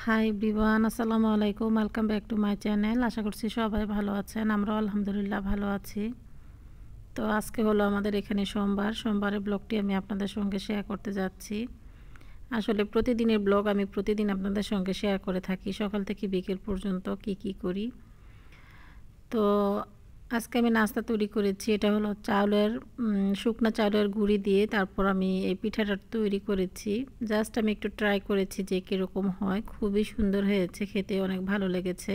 High everyone, আসসালামু আলাইকুম। Welcome back to my channel. আশা করছি সবাই ভালো আছেন। আমরাও আলহামদুলিল্লাহ ভালো আছি। তো আজকে হলো আমাদের এখানে সোমবারের ব্লগটি আমি আপনাদের সঙ্গে শেয়ার করতে যাচ্ছি। আসলে প্রতিদিনের ব্লগ আমি প্রতিদিন আপনাদের সঙ্গে শেয়ার করে থাকি, সকাল থেকে বিকেল পর্যন্ত কি করি। তো আজকে আমি নাস্তা তৈরি করেছি। এটা হলো শুকনো চাউলের গুঁড়ি দিয়ে তারপর আমি এই পিঠাটা তৈরি করেছি। জাস্ট আমি একটু ট্রাই করেছি যে কীরকম হয়। খুবই সুন্দর হয়েছে, খেতে অনেক ভালো লেগেছে।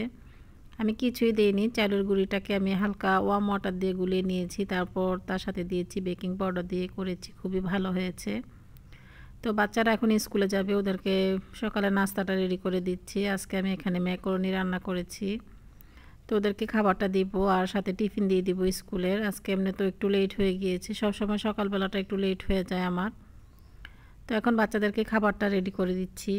আমি কিছুই দিইনি, চালের গুঁড়িটাকে আমি হালকা ওয়ার্ম ওয়াটার দিয়ে গুলিয়ে নিয়েছি, তারপর তার সাথে দিয়েছি বেকিং পাউডার দিয়ে করেছি, খুবই ভালো হয়েছে। তো বাচ্চারা এখন স্কুলে যাবে, ওদেরকে সকালে নাস্তাটা রেডি করে দিচ্ছি। আজকে আমি এখানে ম্যাকারনি রান্না করেছি, তো ওদেরকে খাবারটা দিব আর সাথে টিফিন দিয়ে দিব স্কুলের। আজকে এমনি তো একটু লেট হয়ে গিয়েছে, সবসময় সকালবেলাটা একটু লেট হয়ে যায় আমার। তো এখন বাচ্চাদেরকে খাবারটা রেডি করে দিচ্ছি।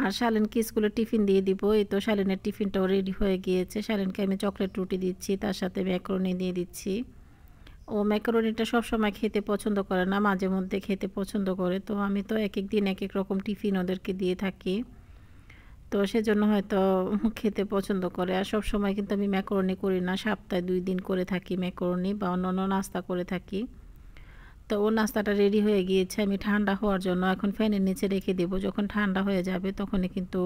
আর শালীনকে স্কুলে টিফিন দিয়ে দিব। এই তো শালীনের টিফিনটাও রেডি হয়ে গিয়েছে। শালীনকে আমি চকলেট রুটি দিচ্ছি, তার সাথে ম্যাকারনি দিয়ে দিচ্ছি। ও ম্যাকারনিটা সবসময় খেতে পছন্দ করে না, মাঝে মধ্যে খেতে পছন্দ করে। তো আমি তো এক এক দিন এক এক রকম টিফিন ওদেরকে দিয়ে থাকি, তো সেজন্য হয়তো খেতে পছন্দ করে। আর সবসময় কিন্তু আমি ম্যাকারনি করি না, সপ্তাহে 2 দিন করে থাকি ম্যাকারনি বা অন্যান্য নাস্তা করে থাকি। তো ও নাস্তাটা রেডি হয়ে গিয়েছে, আমি ঠান্ডা হওয়ার জন্য এখন ফ্যানের নিচে রেখে দেবো। যখন ঠান্ডা হয়ে যাবে তখনই কিন্তু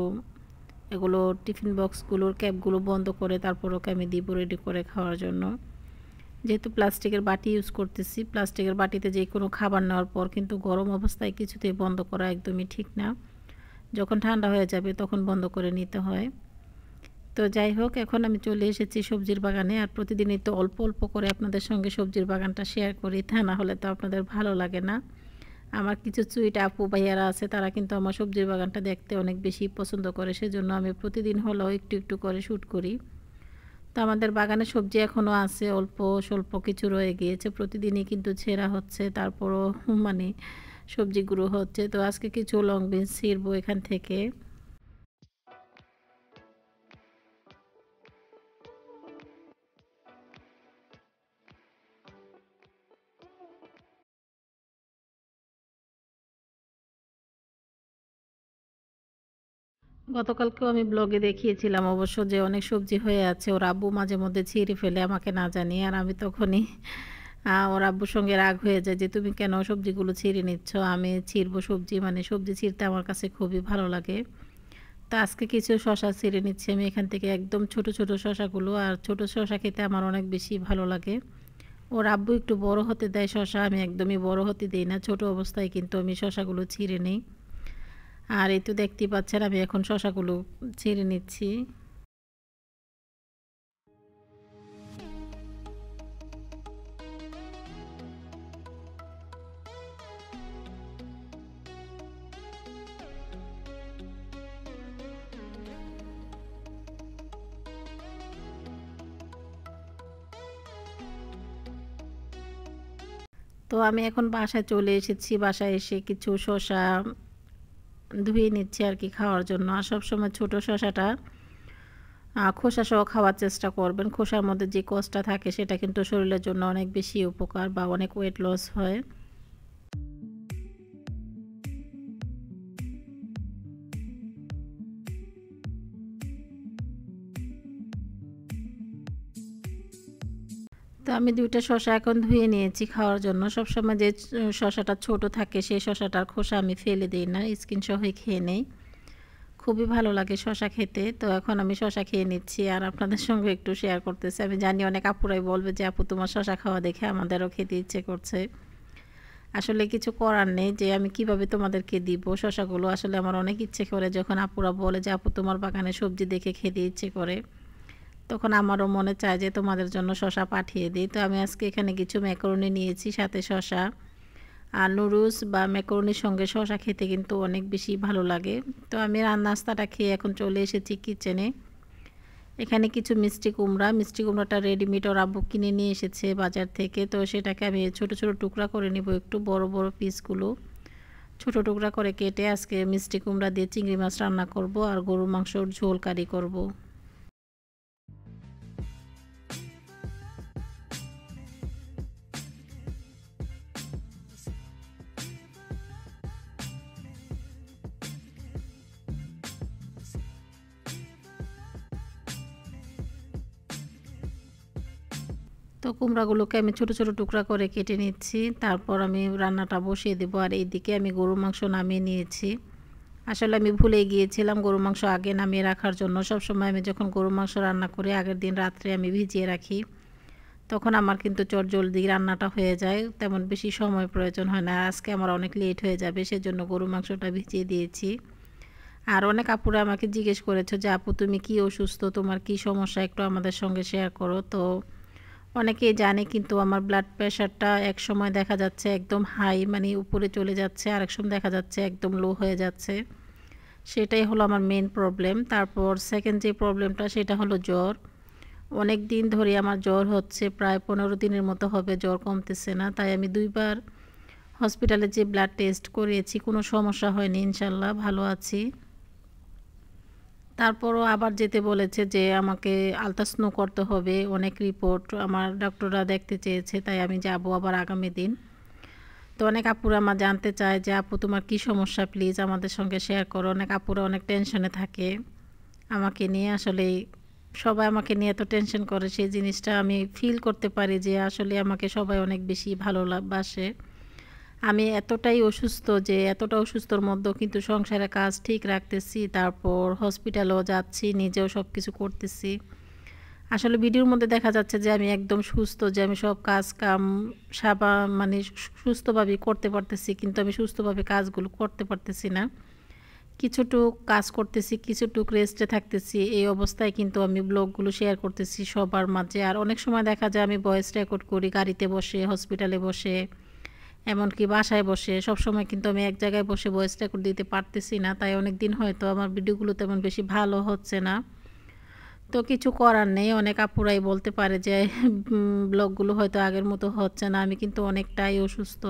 এগুলো টিফিন বক্সগুলোর ক্যাপগুলো বন্ধ করে তারপর ওকে আমি দিব রেডি করে খাওয়ার জন্য। যেহেতু প্লাস্টিকের বাটি ইউজ করতেছি, প্লাস্টিকের বাটিতে যে কোনো খাবার নেওয়ার পর কিন্তু গরম অবস্থায় কিছুতেই বন্ধ করা একদমই ঠিক না। যখন ঠান্ডা হয়ে যাবে তখন বন্ধ করে নিতে হয়। তো যাই হোক, এখন আমি চলে এসেছি সবজির বাগানে। আর প্রতিদিনই তো অল্প অল্প করে আপনাদের সঙ্গে সবজির বাগানটা শেয়ার করি, তা না হলে তো আপনাদের ভালো লাগে না। আমার কিছু সুইট আপু ভাইয়ারা আছে, তারা কিন্তু আমার সবজির বাগানটা দেখতে অনেক বেশি পছন্দ করে, সেজন্য আমি প্রতিদিন হলেও একটু একটু করে শ্যুট করি। তো আমাদের বাগানে সবজি এখনও আছে, অল্প স্বল্প কিছু রয়ে গিয়েছে, প্রতিদিনই কিন্তু ছেঁড়া হচ্ছে, তারপরও মানে সবজিগুলো হচ্ছে। তো আজকে কিছু লং বিনস ছিঁড়বো এখান থেকে। গতকালকেও আমি ব্লগে দেখিয়েছিলাম অবশ্য যে অনেক সবজি হয়ে আছে, ওর আব্বু মাঝে মধ্যে ছিঁড়ে ফেলে আমাকে না জানিয়ে। আর আমি তখনই ওর আব্বুর সঙ্গে রাগ হয়ে যায় যে তুমি কেন সবজিগুলো ছিঁড়ে নিচ্ছ, আমি ছিঁড়বো সবজি, মানে সবজি ছিঁড়তে আমার কাছে খুবই ভালো লাগে। তো আজকে কিছু শশা ছিঁড়ে নিচ্ছি আমি এখান থেকে, একদম ছোট ছোট শশাগুলো। আর ছোট শশা খেতে আমার অনেক বেশি ভালো লাগে। ওর আব্বু একটু বড় হতে দেয় শশা, আমি একদমই বড় হতে দিই না, ছোট অবস্থায় কিন্তু আমি শশাগুলো ছিঁড়ে নিই। আর এই তো দেখতেই পাচ্ছেন আমি এখন শশাগুলো ছিঁড়ে নিচ্ছি। তো আমি এখন বাসায় চলে এসেছি, বাসায় এসে কিছু শসা ধুয়ে নিচ্ছি আর কি খাওয়ার জন্য। আর সবসময় ছোট শসাটা খোসা সহ খাওয়ার চেষ্টা করবেন। খোসার মধ্যে যে কষটা থাকে সেটা কিন্তু শরীরের জন্য অনেক বেশি উপকার, বা অনেক ওয়েট লস হয়। তো আমি 2টা শসা এখন ধুয়ে নিয়েছি খাওয়ার জন্য। সবসময় যে শসাটা ছোট থাকে সেই শসাটার খোসা আমি ফেলে দিই না, স্কিন সহই খেয়ে নেই। খুবই ভালো লাগে শসা খেতে। তো এখন আমি শসা খেয়ে নিচ্ছি আর আপনাদের সঙ্গে একটু শেয়ার করতেছি। আমি জানি অনেক আপুরাই বলবে যে আপু তোমার শসা খাওয়া দেখে আমাদেরও খেতে ইচ্ছে করছে। আসলে কিছু করার নেই যে আমি কিভাবে তোমাদেরকে দিব শসাগুলো। আসলে আমার অনেক ইচ্ছে করে যখন আপুরা বলে যে আপু তোমার বাগানে সবজি দেখে খেতে ইচ্ছে করে, তখন আমারও মনে চায় যে তোমাদের জন্য শসা পাঠিয়ে দিই। তো আমি আজকে এখানে কিছু ম্যাকারনি নিয়েছি, সাথে শসা। আর নুডলস বা ম্যাকারনির সঙ্গে শসা খেতে কিন্তু অনেক বেশি ভালো লাগে। তো আমি নাস্তাটা খেয়ে এখন চলে এসেছি কিচেনে। এখানে কিছু মিষ্টি কুমড়াটা রেডিমেড ওর আব্বু কিনে নিয়ে এসেছে বাজার থেকে। তো সেটাকে আমি ছোট ছোট টুকরা করে নিব, একটু বড় বড় পিসগুলো ছোট টুকরা করে কেটে আজকে মিষ্টি কুমড়া দিয়ে চিংড়ি মাছ রান্না করব আর গরুর মাংসর ঝোল কারি করব। তো কুমড়াগুলোকে আমি ছোট ছোট টুকরা করে কেটে নিচ্ছি, তারপর আমি রান্নাটা বসিয়ে দেবো। আর এইদিকে আমি গরুর মাংস নামিয়ে নিয়েছি। আসলে আমি ভুলে গিয়েছিলাম গরুর মাংস আগে নামিয়ে রাখার জন্য। সবসময় আমি যখন গরুর মাংস রান্না করি আগের দিন রাত্রে আমি ভিজিয়ে রাখি, তখন আমার কিন্তু চটজলদি রান্নাটা হয়ে যায়, তেমন বেশি সময় প্রয়োজন হয় না। আজকে আমার অনেক লেট হয়ে যাবে, সেজন্য গরুর মাংসটা ভিজিয়ে দিয়েছি। আর অনেক আপুরা আমাকে জিজ্ঞেস করেছে যে আপু তুমি কি অসুস্থ, তোমার কি সমস্যা, একটু আমাদের সঙ্গে শেয়ার করো। তো অনেকেই জানে, কিন্তু আমার ব্লাড প্রেশারটা এক সময় দেখা যাচ্ছে একদম হাই, মানে উপরে চলে যাচ্ছে, আরেক সময় দেখা যাচ্ছে একদম লো হয়ে যাচ্ছে। সেটাই হলো আমার মেন প্রবলেম। তারপর সেকেন্ড যে প্রবলেমটা সেটা হলো জ্বর। অনেক দিন ধরে আমার জ্বর হচ্ছে, প্রায় 15 দিনের মতো হবে, জ্বর কমতেছে না। তাই আমি 2বার হসপিটালে যে ব্লাড টেস্ট করিয়েছি, কোনো সমস্যা হয়নি, ইনশাল্লাহ ভালো আছি। তারপরও আবার যেতে বলেছে যে আমাকে আলট্রাসাউন্ড করতে হবে, অনেক রিপোর্ট আমার ডক্টররা দেখতে চেয়েছে, তাই আমি যাব আবার আগামী দিন। তো অনেক আপুরা আমার জানতে চায় যে আপু তোমার কি সমস্যা, প্লিজ আমাদের সঙ্গে শেয়ার করো। অনেক আপুরা অনেক টেনশনে থাকে আমাকে নিয়ে। আসলে সবাই আমাকে নিয়ে এত টেনশন করে, সেই জিনিসটা আমি ফিল করতে পারি যে আসলে আমাকে সবাই অনেক বেশি ভালোবাসে। আমি এতটাই অসুস্থ যে এতটা অসুস্থর মধ্যেও কিন্তু সংসারে কাজ ঠিক রাখতেছি, তারপর হসপিটালেও যাচ্ছি, নিজেও সব কিছু করতেছি। আসলে ভিডিওর মধ্যে দেখা যাচ্ছে যে আমি একদম সুস্থ, যে আমি সব কাজ কাম মানে সুস্থভাবে করতে পারতেছি, কিন্তু আমি সুস্থভাবে কাজগুলো করতে পারতেছি না। কিছুটুক কাজ করতেছি, কিছুটুক রেস্টে থাকতেছি, এই অবস্থায় কিন্তু আমি ব্লগগুলো শেয়ার করতেছি সবার মাঝে। আর অনেক সময় দেখা যায় আমি ভয়েস রেকর্ড করি গাড়িতে বসে, হসপিটালে বসে, এমনকি বাসায় বসে। সব সময় কিন্তু আমি এক জায়গায় বসে ভয়েস রেকর্ড দিতে পারতেছি না, তাই অনেক দিন হয়তো আমার ভিডিওগুলো তেমন বেশি ভালো হচ্ছে না। তো কিছু করার নেই, অনেক আপুরাই বলতে পারে যে ব্লগগুলো হয়তো আগের মতো হচ্ছে না। আমি কিন্তু অনেকটাই অসুস্থ।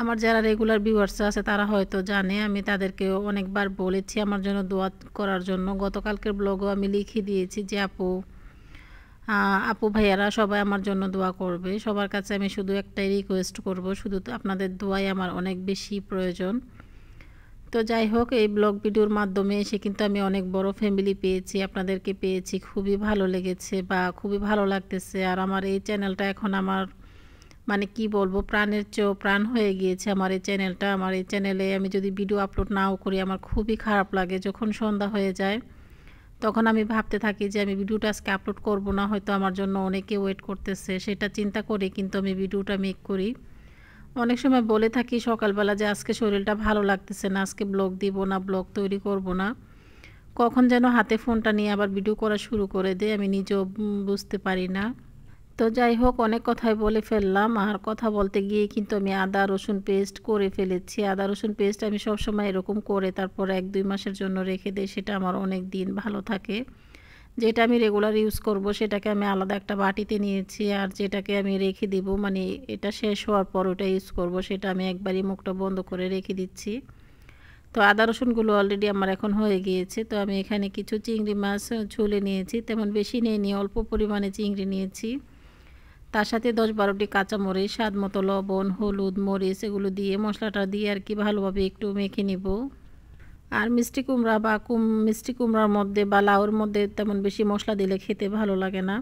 আমার যারা রেগুলার ভিউয়ার্স আছে তারা হয়তো জানে, আমি তাদেরকে অনেকবার বলেছি আমার জন্য দোয়া করার জন্য। গতকালকের ব্লগও আমি লিখে দিয়েছি যে আপু ভাইয়ারা সবাই আমার জন্য দোয়া করবে। সবার কাছে আমি শুধু একটাই রিকোয়েস্ট করব, শুধু আপনাদের দোয়াই আমার অনেক বেশি প্রয়োজন। তো যাই হোক, এই ব্লগ ভিডিওর মাধ্যমে এসে কিন্তু আমি অনেক বড় ফ্যামিলি পেয়েছি, আপনাদেরকে পেয়েছি, খুবই ভালো লেগেছে বা খুবই ভালো লাগতেছে। আর আমার এই চ্যানেলটা এখন আমার মানে কি বলবো, প্রাণের চেয়েও প্রাণ হয়ে গিয়েছে আমার এই চ্যানেলটা। আমার এই চ্যানেলে আমি যদি ভিডিও আপলোড নাও করি আমার খুবই খারাপ লাগে। যখন সন্ধ্যা হয়ে যায় তখন আমি ভাবতে থাকি যে আমি ভিডিওটা আজকে আপলোড করব না, হয়তো আমার জন্য অনেকে ওয়েট করতেছে, সেটা চিন্তা করে কিন্তু আমি ভিডিওটা মেক করি। অনেক সময় বলে থাকি সকালবেলা যে আজকে শরীরটা ভালো লাগতেছে না, আজকে ব্লগ দিব না, ব্লগ তৈরি করব না। কখন যেন হাতে ফোনটা নিয়ে আবার ভিডিও করা শুরু করে দেয়, আমি নিজেও বুঝতে পারি না। তো যাই হোক, অনেক কথাই বলে ফেললাম। আর কথা বলতে গিয়ে কিন্তু আমি আদা রসুন পেস্ট করে ফেলেছি। আদা রসুন পেস্ট আমি সবসময় এরকম করে তারপর 1-2 মাসের জন্য রেখে দিই, সেটা আমার অনেক দিন ভালো থাকে। যেটা আমি রেগুলার ইউজ করব সেটাকে আমি আলাদা একটা বাটিতে নিয়েছি, আর যেটাকে আমি রেখে দিব, মানে এটা শেষ হওয়ার পর ওটা ইউজ করব, সেটা আমি একবারই মুখটা বন্ধ করে রেখে দিচ্ছি। তো আদা রসুনগুলো অলরেডি আমার এখন হয়ে গিয়েছে। তো আমি এখানে কিছু চিংড়ি মাছ ছুলে নিয়েছি, তেমন বেশি নিয়ে অল্প পরিমাণে চিংড়ি নিয়েছি। তার সাথে 10-12টি কাঁচামরিচ, স্বাদ মতো লবণ, হলুদ, মরিচ এগুলো দিয়ে মশলাটা দিয়ে আর কি ভালোভাবে একটু মেখে নিব। আর মিষ্টি কুমড়া বা মিষ্টি কুমড়ার মধ্যে বা লাউর মধ্যে তেমন বেশি মশলা দিলে খেতে ভালো লাগে না।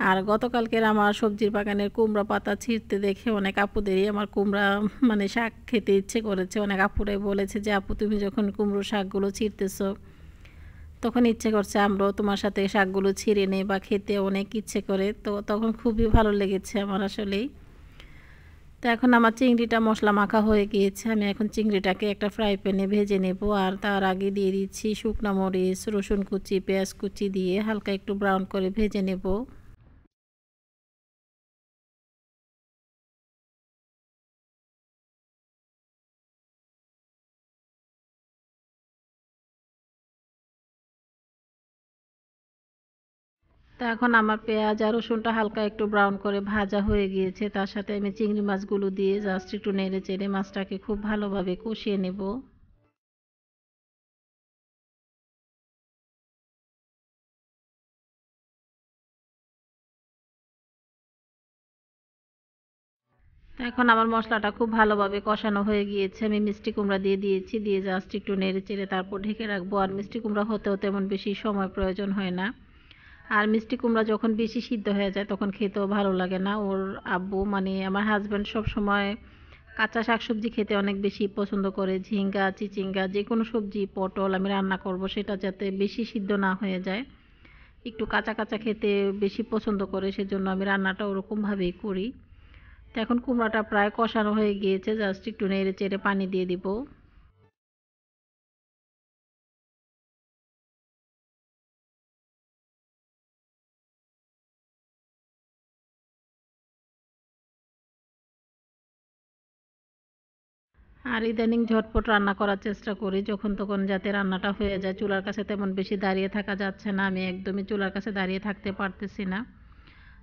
আর গতকালকের আমার সবজির বাগানের কুমড়া পাতা ছিঁড়তে দেখে অনেক আপুদেরই আমার কুমড়া মানে শাক খেতে ইচ্ছে করেছে। অনেক আপুরাই বলেছে যে আপু তুমি যখন কুমড়ো শাকগুলো ছিঁড়তেছো তখন ইচ্ছে করছে আমরাও তোমার সাথে শাকগুলো ছিঁড়ে নেই বা খেতে অনেক ইচ্ছে করে। তো তখন খুবই ভালো লেগেছে আমার আসলেই। তো এখন আমার চিংড়িটা মশলা মাখা হয়ে গিয়েছে, আমি এখন চিংড়িটাকে একটা ফ্রাই প্যানে ভেজে নেব। আর তার আগে দিয়ে দিচ্ছি শুকনো মরিচ, রসুন কুচি, পেঁয়াজ কুচি দিয়ে হালকা একটু ব্রাউন করে ভেজে নেব। তো এখন আমার পেঁয়াজ আর রসুনটা হালকা একটু ব্রাউন করে ভাজা হয়ে গিয়েছে, তার সাথে আমি চিংড়ি মাছগুলো দিয়ে জাস্ট একটু নেড়ে চেড়ে মাছটাকে খুব ভালোভাবে কষিয়ে নেব। তো এখন আমার মশলাটা খুব ভালোভাবে কষানো হয়ে গিয়েছে, আমি মিষ্টি কুমড়া দিয়ে দিয়েছি, দিয়ে জাস্ট একটু নেড়ে চেড়ে তারপর ঢেকে রাখবো। আর মিষ্টি কুমড়া হতেও তেমন বেশি সময় প্রয়োজন হয় না। আর মিষ্টি কুমড়া যখন বেশি সিদ্ধ হয়ে যায় তখন খেতেও ভালো লাগে না। ওর আব্বু মানে আমার হাজব্যান্ড সবসময় কাঁচা শাকসবজি খেতে অনেক বেশি পছন্দ করে। ঝিঙ্গা, চিচিঙ্গা যেকোনো সবজি, পটল আমি রান্না করব সেটা যাতে বেশি সিদ্ধ না হয়ে যায়, একটু কাঁচা কাঁচা খেতে বেশি পছন্দ করে, সেজন্য আমি রান্নাটা ওরকমভাবেই করি। তো এখন কুমড়াটা প্রায় কষানো হয়ে গিয়েছে, জাস্ট একটু নেড়ে চেড়ে পানি দিয়ে দিব। আর ইদানিং ঝটপট রান্না করার চেষ্টা করি, যখন তখন যাতে রান্নাটা হয়ে যায়। চুলার কাছে তেমন বেশি দাঁড়িয়ে থাকা যাচ্ছে না, আমি একদমই চুলার কাছে দাঁড়িয়ে থাকতে পারতেছি না।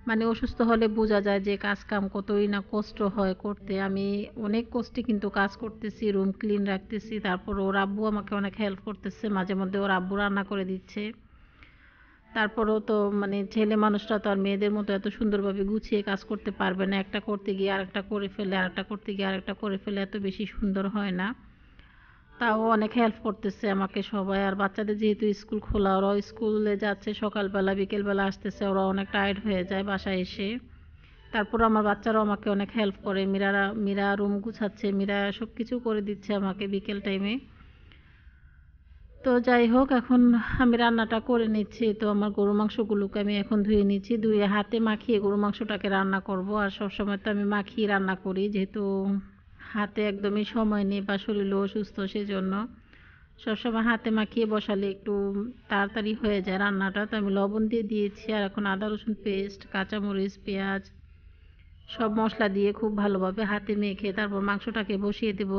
মানে অসুস্থ হলে বোঝা যায় যে কাজ কাম কতই না কষ্ট হয় করতে। আমি অনেক কষ্টে কিন্তু কাজ করতেছি, রুম ক্লিন রাখতেছি, তারপর ওর আব্বু আমাকে অনেক হেল্প করতেছে, মাঝে মধ্যে ওর আব্বু রান্না করে দিচ্ছে। তারপরেও তো মানে ছেলে মানুষরা তো আর মেয়েদের মতো এত সুন্দরভাবে গুছিয়ে কাজ করতে পারবে না, একটা করতে গিয়ে আরেকটা করে ফেলে, আরেকটা করতে গিয়ে আরেকটা করে ফেলে, এত বেশি সুন্দর হয় না। তাও অনেক হেল্প করতেছে আমাকে সবাই। আর বাচ্চাদের যেহেতু স্কুল খোলা, ওরাও স্কুলে যাচ্ছে, সকালবেলা বিকেলবেলা আসতেছে, ওরা অনেক টায়ার্ড হয়ে যায় বাসায় এসে। তারপর আমার বাচ্চারাও আমাকে অনেক হেল্প করে, মীরা রুম গুছাচ্ছে, মীরা সব কিছু করে দিচ্ছে আমাকে বিকেল টাইমে। তো যাই হোক, এখন আমি রান্নাটা করে নিচ্ছি। তো আমার গরু মাংসগুলোকে আমি এখন ধুয়ে নিচ্ছি, ধুয়ে হাতে মাখিয়ে গরু মাংসটাকে রান্না করব। আর সবসময় তো আমি মাখিয়ে রান্না করি, যেহেতু হাতে একদমই সময় নেই বা শরীরও অসুস্থ, সেজন্য সবসময় হাতে মাখিয়ে বসালে একটু তাড়াতাড়ি হয়ে যায় রান্নাটা। তো আমি লবণ দিয়ে দিয়েছি, আর এখন আদা রসুন পেস্ট, কাঁচামরিচ, পেঁয়াজ সব মশলা দিয়ে খুব ভালোভাবে হাতে মেখে তারপর মাংসটাকে বসিয়ে দেব।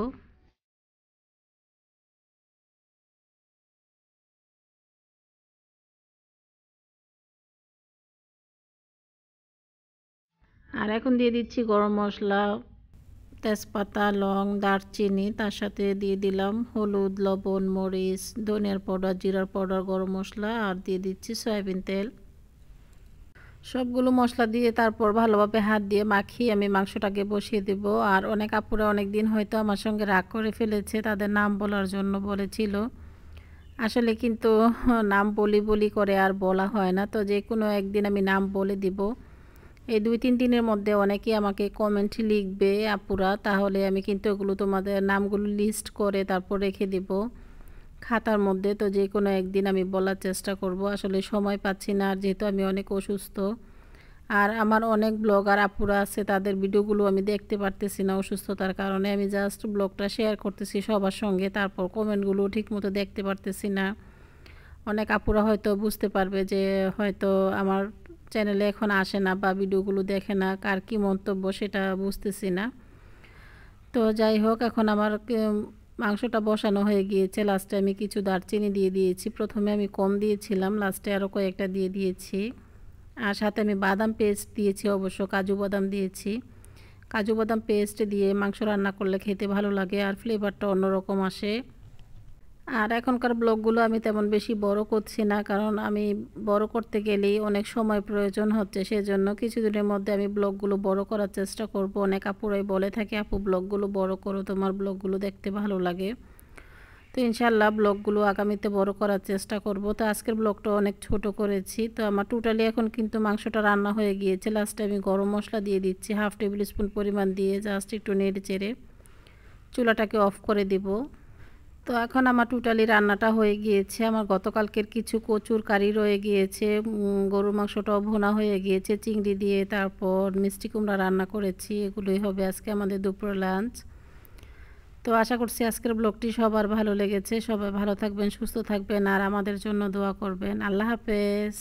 আর এখন দিয়ে দিচ্ছি গরম মশলা, তেজপাতা, লং, দারচিনি, তার সাথে দিয়ে দিলাম হলুদ, লবণ, মরিচ, ধনিয়ার পাউডার, জিরার পাউডার, গরম মশলা, আর দিয়ে দিচ্ছি সয়াবিন তেল। সবগুলো মশলা দিয়ে তারপর ভালোভাবে হাত দিয়ে মাখিয়ে আমি মাংসটাকে বসিয়ে দেব। আর অনেক আপুরা অনেক দিন হয়তো আমার সঙ্গে রাগ করে ফেলেছে, তাদের নাম বলার জন্য বলেছিল। আসলে কিন্তু নাম বলি বলি করে আর বলা হয় না, তো যে কোনো একদিন আমি নাম বলে দিব। এই 2-3 দিনের মধ্যে অনেকেই আমাকে কমেন্ট লিখবে আপুরা, তাহলে আমি কিন্তু এগুলো তোমাদের নামগুলো লিস্ট করে তারপর রেখে দেব খাতার মধ্যে। তো যে কোনো একদিন আমি বলার চেষ্টা করব, আসলে সময় পাচ্ছি না, আর যেহেতু আমি অনেক অসুস্থ। আর আমার অনেক ব্লগার আপুরা আছে, তাদের ভিডিওগুলো আমি দেখতে পারতেছি না অসুস্থতার কারণে। আমি জাস্ট ব্লগটা শেয়ার করতেছি সবার সঙ্গে, তারপর কমেন্টগুলো ঠিকমতো দেখতে পারতেছি না। অনেক আপুরা হয়তো বুঝতে পারবে যে হয়তো আমার চ্যানেলে এখন আসে না বা ভিডিওগুলো দেখে না, কার কী মন্তব্য সেটা বুঝতেছি না। তো যাই হোক, এখন আমার মাংসটা বসানো হয়ে গিয়েছে। লাস্টে আমি কিছু দারচিনি দিয়ে দিয়েছি, প্রথমে আমি কম দিয়েছিলাম, লাস্টে আরও কয়েকটা দিয়ে দিয়েছি। আর সাথে আমি বাদাম পেস্ট দিয়েছি, অবশ্য কাজু বাদাম দিয়েছি। কাজু বাদাম পেস্ট দিয়ে মাংস রান্না করলে খেতে ভালো লাগে, আর ফ্লেভারটা অন্যরকম আসে। আর এখনকার ব্লগগুলো আমি তেমন বেশি বড় করছি না, কারণ আমি বড় করতে গেলেই অনেক সময় প্রয়োজন হচ্ছে, সেজন্য কিছুদিনের মধ্যে আমি ব্লগগুলো বড় করার চেষ্টা করব। অনেক আপুরাই বলে থাকে, আপু ব্লগগুলো বড় করো, তোমার ব্লগগুলো দেখতে ভালো লাগে। তো ইনশাল্লাহ ব্লগগুলো আগামীতে বড় করার চেষ্টা করব। তো আজকের ব্লগটা অনেক ছোট করেছি। তো আমার টোটালি এখন কিন্তু মাংসটা রান্না হয়ে গিয়েছে। লাস্টে আমি গরম মশলা দিয়ে দিচ্ছি 1/2 টেবিল স্পুন পরিমাণ, দিয়ে জাস্ট একটু নেড়ে চেড়ে চুলাটাকে অফ করে দিব। তো এখন আমার টোটালি রান্নাটা হয়ে গিয়েছে। আমার গতকালকের কিছু কচুর কারি রয়ে গিয়েছে, গরুর মাংসটাও ভুনা হয়ে গিয়েছে চিংড়ি দিয়ে, তারপর মিষ্টি কুমড়া রান্না করেছি। এগুলোই হবে আজকে আমাদের দুপুরের লাঞ্চ। তো আশা করছি আজকের ব্লগটি সবার ভালো লেগেছে। সবাই ভালো থাকবেন, সুস্থ থাকবেন, আর আমাদের জন্য দোয়া করবেন। আল্লাহ হাফেজ।